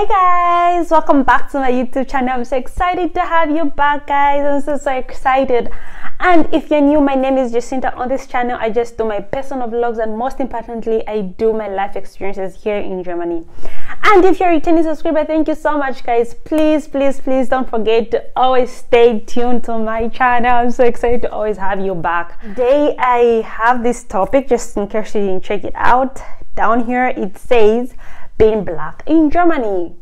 Hey guys, welcome back to my YouTube channel. I'm so excited to have you back, guys. I'm so excited. And if you're new, my name is Jacinta. On this channel I just do my personal vlogs, and most importantly I do my life experiences here in Germany. And if you're a returning subscriber, thank you so much, guys. Please don't forget to always stay tuned to my channel. I'm so excited to always have you back. Today I have this topic, just in case you didn't check it out. Down here it says being black in Germany.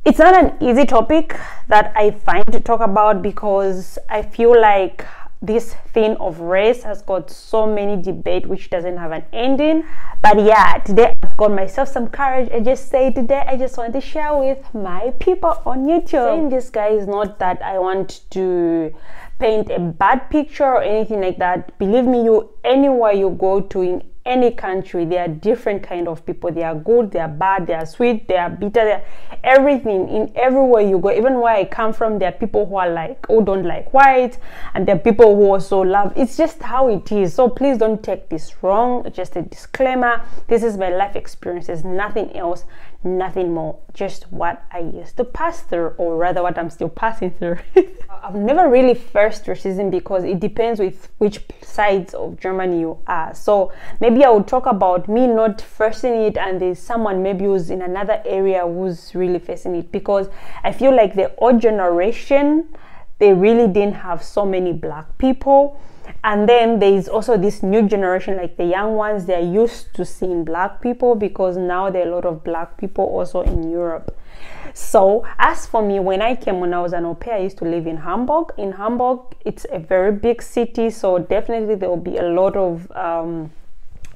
It's not an easy topic that I find to talk about, because I feel like this thing of race has got so many debate which doesn't have an ending. But yeah, today I've got myself some courage. I just say today I just want to share with my people on YouTube. Saying this, guys, not that I want to paint a bad picture or anything like that. Believe me, anywhere you go to in any country, there are different kind of people. They are good, they are bad, they are sweet, they are bitter, they are everything. In everywhere you go, even where I come from, there are people who don't like white, and there are people who also love. It's just how it is. So please don't take this wrong. Just a disclaimer, this is my life experiences, nothing else, nothing more, just what I used to pass through, or rather what I'm still passing through. I've never really faced racism, because it depends with which sides of Germany you are. So maybe I would talk about me not facing it, and there's someone maybe who's in another area who's really facing it, because I feel like the old generation, they really didn't have so many black people. And then there is also this new generation, like the young ones, they're used to seeing black people, because now there are a lot of black people also in Europe. So as for me, when I was an au pair, I used to live in Hamburg. In Hamburg, it's a very big city, so definitely there will be a lot of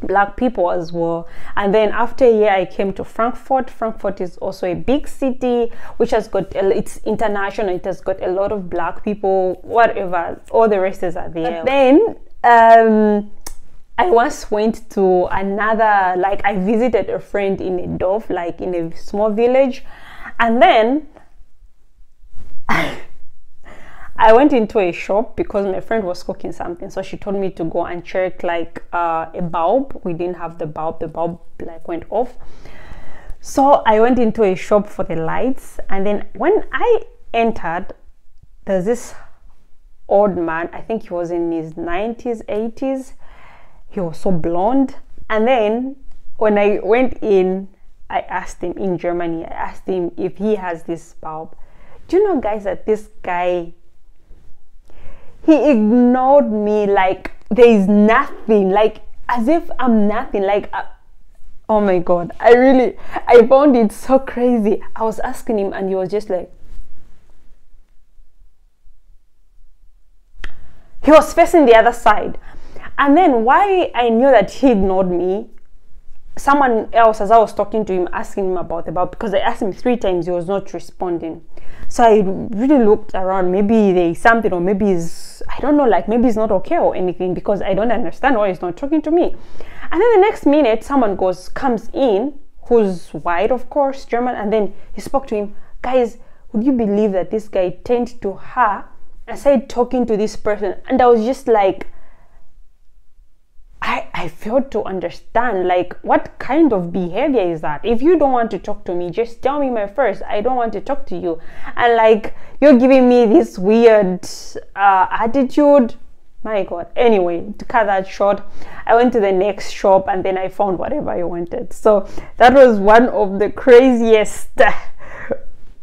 black people as well. And then after a year I came to Frankfurt. Frankfurt is also a big city which has got it's international. It has got a lot of black people, whatever, all the races are there. But then I once went to another, like I visited a friend in a Dorf, like in a small village, and then I went into a shop because my friend was cooking something, so she told me to go and check like a bulb. We didn't have the bulb like went off. So I went into a shop for the lights, and then when I entered, there's this old man. I think he was in his 90s, 80s. He was so blonde. And then when I went in, I asked him in Germany, I asked him if he has this bulb. Do you know, guys, that this guy, he ignored me like there is nothing, like as if I'm nothing, like oh my god, I found it so crazy. I was asking him and he was just like, he was facing the other side. And then why I knew that he ignored me, someone else, as I was talking to him, asking him about the bulb, because I asked him 3 times, he was not responding. So I really looked around, maybe there's something, or maybe I don't know, like maybe it's not okay or anything, because I don't understand why he's not talking to me. And then the next minute someone comes in, who's white, of course, German, and then he spoke to him. Guys, would you believe that this guy turned to her and started talking to this person? And I was just like, I failed to understand, like, what kind of behavior is that? If you don't want to talk to me, just tell me first, I don't want to talk to you. And like, you're giving me this weird attitude. My god. Anyway, to cut that short, I went to the next shop and then I found whatever I wanted. So that was one of the craziest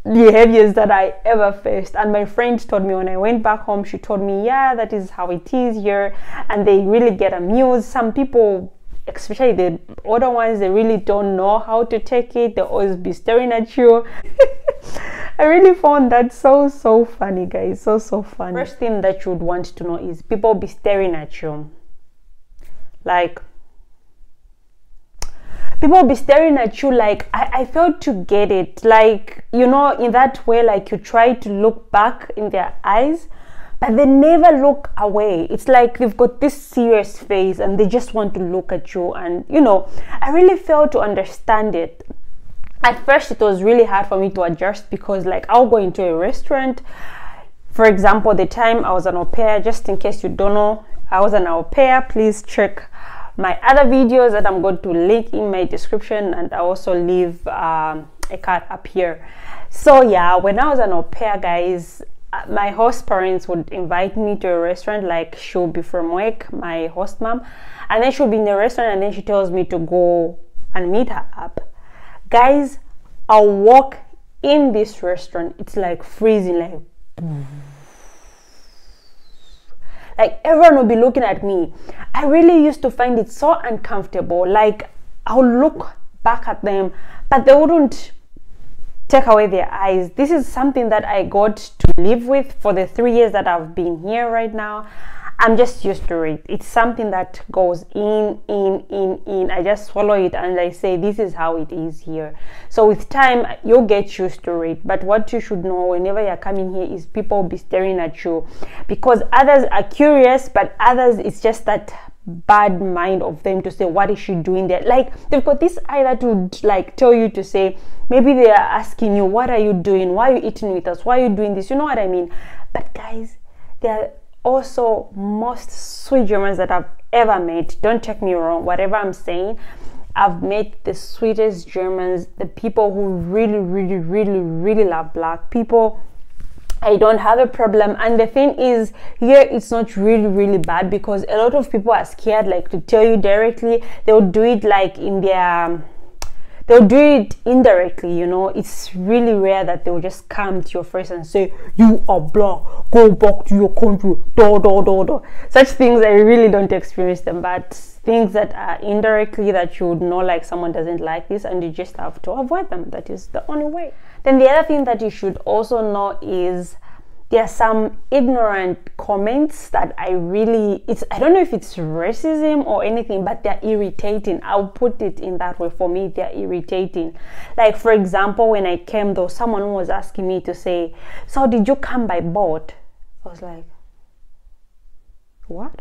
behaviors that I ever faced. And my friend told me when I went back home, she told me, yeah, that is how it is here, and they really get amused. Some people, especially the older ones, they really don't know how to take it. They'll always be staring at you. I really found that so funny, guys, so funny. First thing that you would want to know is people be staring at you, like people be staring at you, like I failed to get it, like, you know, in that way, like you try to look back in their eyes, but they never look away. It's like they've got this serious face and they just want to look at you. And you know, I really failed to understand it. At first it was really hard for me to adjust, because like I'll go into a restaurant, for example, the time I was an au pair, just in case you don't know, I was an au pair, please check my other videos that I'm going to link in my description, and I also leave a card up here. So yeah, when I was an au pair, guys, my host parents would invite me to a restaurant. Like, she'll be from work, my host mom, and then she'll be in the restaurant, and then she tells me to go and meet her up. Guys, I'll walk in this restaurant, it's like freezing, like everyone will be looking at me. I really used to find it so uncomfortable. Like, I'll look back at them, but they wouldn't take away their eyes. This is something that I got to live with for the 3 years that I've been here right now. I'm just used to it. It's something that goes in. I just swallow it and I say, this is how it is here. So with time, you'll get used to it. But what you should know whenever you're coming here is people will be staring at you, because others are curious, but others, it's just that bad mind of them to say, what is she doing there? Like, they've got this eye that would like tell you to say, maybe they are asking you, what are you doing? Why are you eating with us? Why are you doing this? You know what I mean? But guys, they're also most sweet Germans that I've ever met. Don't take me wrong, whatever I'm saying, I've met the sweetest Germans, the people who really love black people. I don't have a problem. And the thing is, here it's not really bad, because a lot of people are scared like to tell you directly. They'll do it like in their, they'll do it indirectly, you know. It's really rare that they'll just come to your face and say, you are black, go back to your country, Such things, I really don't experience them, but things that are indirectly that you would know, like someone doesn't like this, and you just have to avoid them. That is the only way. Then the other thing that you should also know is there are some ignorant comments that I don't know if it's racism or anything, but they're irritating. I'll put it in that way. For me, they're irritating. Like, for example, when I came, though, someone was asking me to say, so did you come by boat? I was like, what?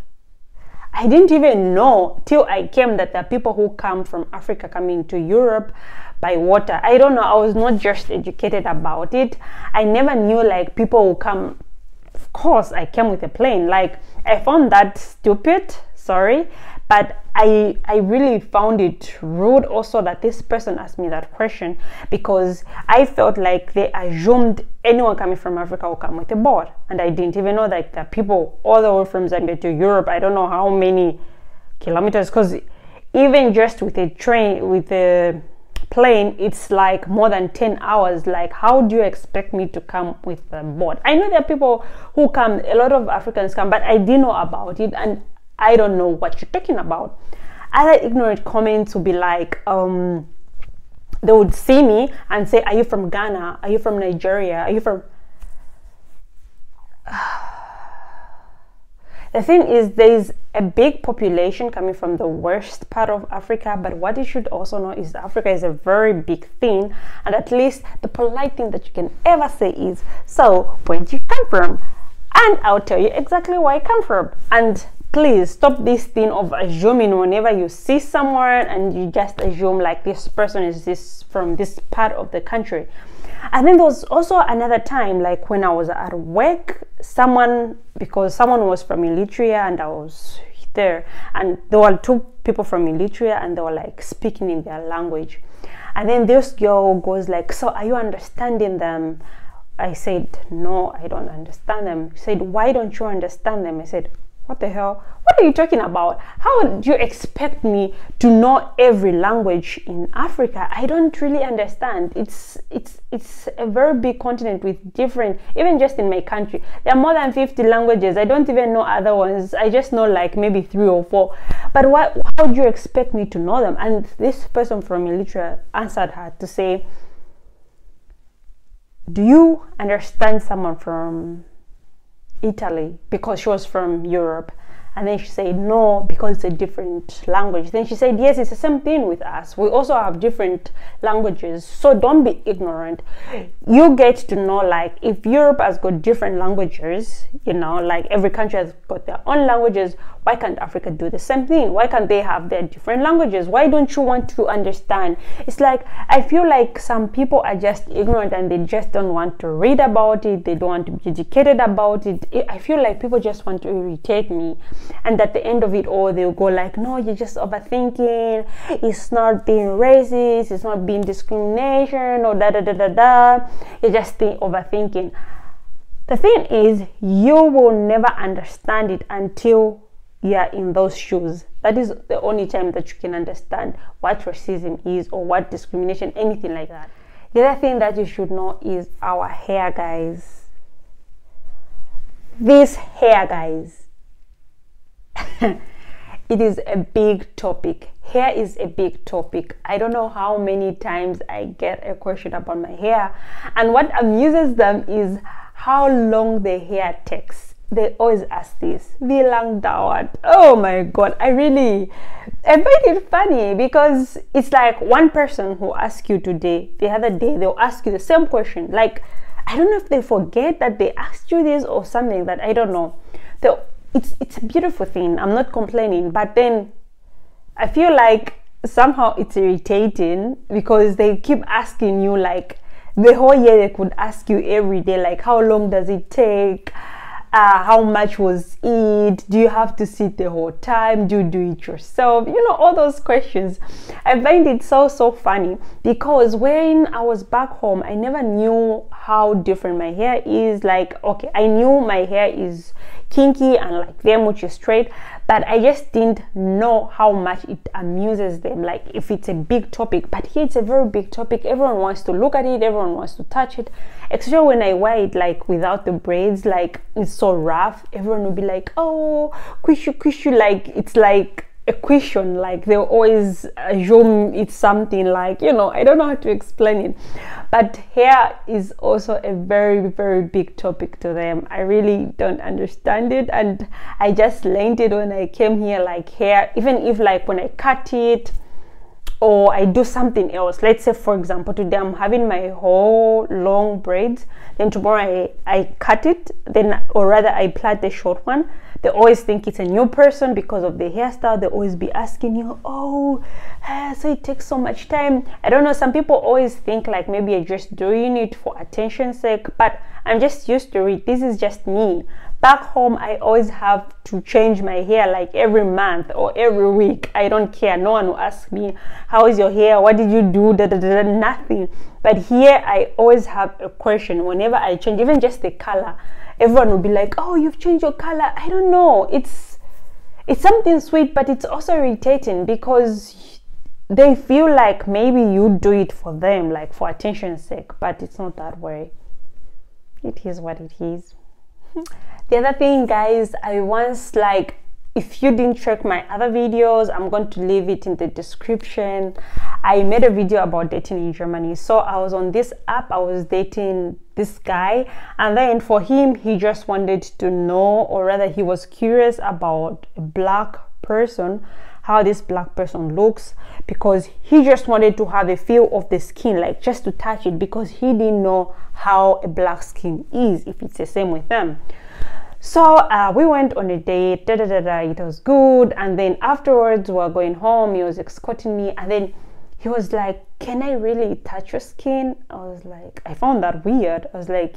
I didn't even know till I came that there are people who come from Africa coming to Europe by water. I don't know. I was not just educated about it. I never knew like people who come. Of course, I came with a plane. Like, I found that stupid. Sorry, but I really found it rude also that this person asked me that question, because I felt like they assumed anyone coming from Africa will come with a boat, and I didn't even know that there are people all the way from Zambia to Europe. I don't know how many kilometers, because even just with a train, with a plane, it's like more than 10 hours. Like, how do you expect me to come with a boat? I know there are people who come, a lot of Africans come, but I didn't know about it, and I don't know what you're talking about. Other ignorant comments will be like, they would see me and say, are you from Ghana? Are you from Nigeria? Are you from... The thing is, there's a big population coming from the worst part of Africa, but what you should also know is Africa is a very big thing, and at least the polite thing that you can ever say is, so where do you come from? And I'll tell you exactly where I come from. And please stop this thing of assuming whenever you see someone and you just assume like this person is this from this part of the country. And then there was also another time, like when I was at work, because someone was from Eritrea and I was there, and there were two people from Eritrea and they were like speaking in their language. And then this girl goes like, so are you understanding them? I said, no, I don't understand them. She said, why don't you understand them? I said, what the hell? What are you talking about? How do you expect me to know every language in Africa? I don't really understand. It's a very big continent with different, even just in my country, there are more than 50 languages. I don't even know other ones. I just know like maybe 3 or 4. But how do you expect me to know them? And this person from Eritrea answered her to say, do you understand someone from Italy? Because she was from Europe. And then she said, no, because it's a different language. Then she said, yes, it's the same thing with us. We also have different languages. So don't be ignorant. You get to know, like, if Europe has got different languages, you know, like every country has got their own languages, why can't Africa do the same thing? Why can't they have their different languages? Why don't you want to understand? It's like, I feel like some people are just ignorant and they just don't want to read about it. They don't want to be educated about it. I feel like people just want to irritate me. and at the end of it all they'll go like, no, you're just overthinking, it's not being racist, it's not being discrimination, or da da da da da, you're just overthinking. The thing is, you will never understand it until you're in those shoes. That is the only time that you can understand what racism is, or what discrimination, anything like that. The other thing that you should know is our hair, guys. This hair, guys. It is a big topic. Hair is a big topic. I don't know how many times I get a question about my hair, and what amuses them is how long the hair takes. They always ask this, bilang dawat. Oh my god, I find it funny, because it's like one person who asks you today, the other day they'll ask you the same question. Like, I don't know if they forget that they asked you this or something, that I don't know. It's a beautiful thing, I'm not complaining, but then I feel like somehow it's irritating, because they keep asking you, like, the whole year they could ask you every day, like, how long does it take? How much was it? Do you have to sit the whole time? Do you do it yourself? You know, all those questions. I find it so funny, because when I was back home, I never knew how different my hair is. Like, okay, I knew my hair is kinky and like them, which is straight, but I just didn't know how much it amuses them, like if it's a big topic. But here it's a very big topic. Everyone wants to look at it, everyone wants to touch it, especially when I wear it like without the braids, like it's so rough. Everyone will be like, oh, kushu, like it's like a question, like they'll always assume it's something like, you know, I don't know how to explain it. But hair is also a very big topic to them. I really don't understand it, and I just learned it when I came here. Like, hair, even if like when I cut it or I do something else, let's say for example today I'm having my whole long braids, then tomorrow I cut it, then, or rather I plait the short one, they always think it's a new person because of the hairstyle. They always be asking you, oh, so it takes so much time. I don't know, some people always think like maybe I'm just doing it for attention's sake, but I'm just used to it. This is just me. Back home, I always have to change my hair like every month or every week. I don't care. No one will ask me, how is your hair? What did you do? Nothing. But here, I always have a question whenever I change, even just the color. Everyone will be like, oh, you've changed your color. I don't know. It's something sweet, but it's also irritating, because they feel like maybe you do it for them, like for attention's sake, but it's not that way. It is what it is. The other thing, guys, I once, like, if you didn't check my other videos, I'm going to leave it in the description. I made a video about dating in Germany. So I was on this app, I was dating this guy, and then for him, he just wanted to know, or rather he was curious about a black person, how this black person looks, because he just wanted to have a feel of the skin, like just to touch it, because he didn't know how a black skin is, if it's the same with them. So we went on a date, it was good, and then afterwards we were going home, he was escorting me, and then he was like, can I really touch your skin? I was like, I found that weird. I was like,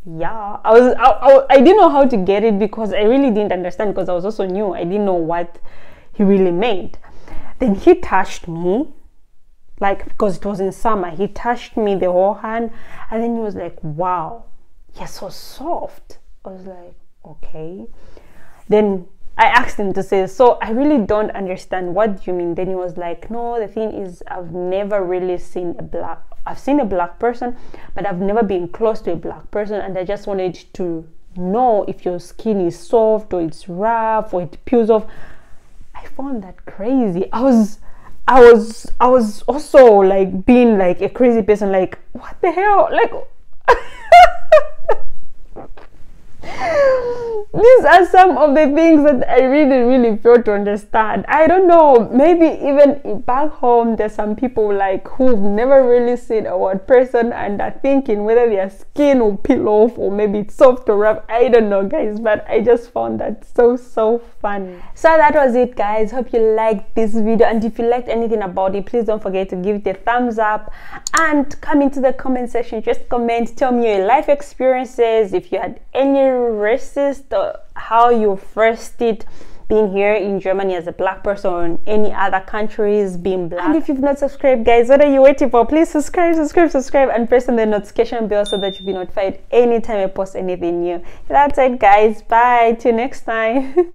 yeah. I didn't know how to get it, because I really didn't understand, because I was also new. I didn't know what he really meant. Then he touched me, like, because it was in summer, he touched me the whole hand, and then he was like, wow, you're so soft. I was like, okay. Then I asked him to say, so I really don't understand, what do you mean? Then he was like, no, the thing is, I've never really seen I've seen a black person, but I've never been close to a black person, and I just wanted to know if your skin is soft or it's rough or it peels off. I found that crazy. I was also like being like a crazy person, like, what the hell, like these are some of the things that I really fail to understand. I don't know, maybe even back home there's some people like who've never really seen a white person and are thinking whether their skin will peel off or maybe it's soft or rough. I don't know, guys, but I just found that so funny. So that was it, guys. Hope you liked this video, and if you liked anything about it, please don't forget to give it a thumbs up and come into the comment section. Just comment, tell me your life experiences, if you had any racist, or how you first did being here in Germany as a black person or in any other countries being black. And if you've not subscribed, guys, what are you waiting for? Please subscribe and press on the notification bell so that you'll be notified anytime I post anything new. That's it, guys. Bye till next time.